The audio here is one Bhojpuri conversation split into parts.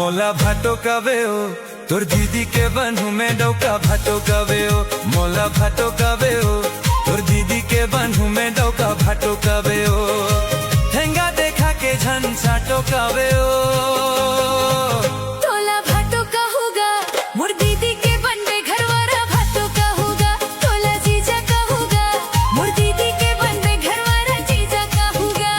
मोला भाटो कावे ओ तोर दीदी के बनहु में डौका भाटो कावे ओ मोला भाटो कावे ओ तोर दीदी के बनहु में डौका भाटो कावे ओ ठेंगा देखा के झन छाटो कावे ओ तोला भाटो कहूगा मोर दीदी के बनबे घरवारा भाटो कहूगा तोला जीजा कहूगा मोर दीदी के बनबे घरवारा जीजा कहूगा।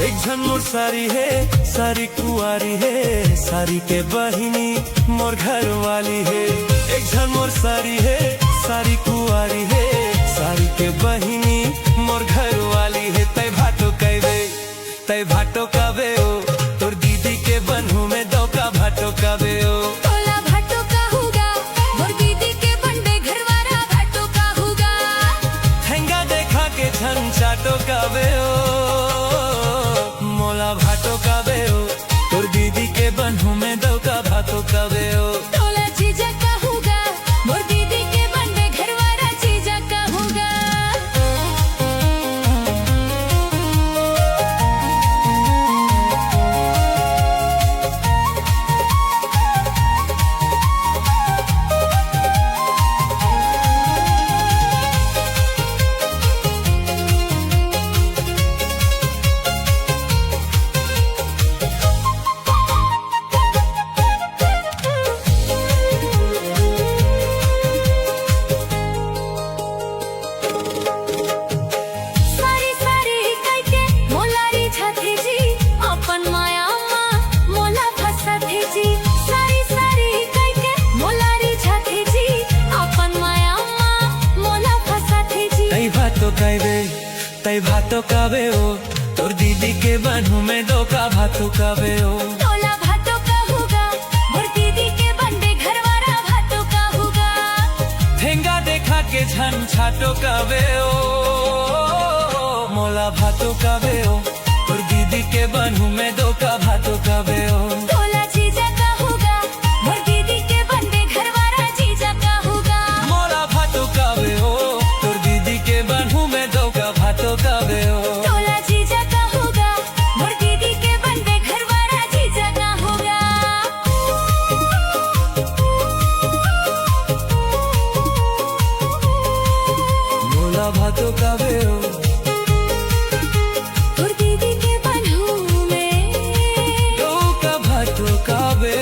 एक झन मोर सारी है सारी कुआरी है सारी के बहिनी मोर घर वाली है। एक झन मोर सारी है सारी कुआरी है सारी के बहिनी मोर घर वाली है। तै भाटो कहबे तै भाटो कावे ओ तोर दीदी के बनहु में डौका भाटो कावे ओ तोला भाटो कहूगा मोर दीदी के बनबे घरवारा भाटो कहूगा। ठेंगा देखा के झन चाटो कावे ओ मोला भाटो कावे ओ तोर दीदी के बनहु में डौका भाटो कावे ओ तोला जीजा कहूगा मोर दीदी के बनबे घरवारा जीजा कहूगा। सारी सारी कहके मोलारी छथे जी अपन माया माँ मोला फंसथे जी। सारी सारी कहके मोलारी छथे जी अपन माया माँ मोला फंसथे जी। तै भाटो कहबे तै भाटो कावे ओ तोर दीदी के बनहु में डौका भाटो कावे ओ तोला भाटो कहूगा मोर दीदी के बनबे घरवारा भाटो कहूगा। ठेंगा देखा के झन छाटो कावे ओ मोला भाटो कावे ओ तोर दीदी के बनहु में डौका भाटो कावे ओ तोला जीजा कहूगा मोर दीदी के बनबे घरवारा जीजा कहूगा। मोला भाटो कावे ओ तोर दीदी के बनहु में डौका भाटो कावे ओ तोला जीजा कहूगा मोर दीदी के बनबे घरवारा जीजा कहूगा। मोला भाटो कावे ओ तोर दीदी के बनहु में डौका भाटो कावे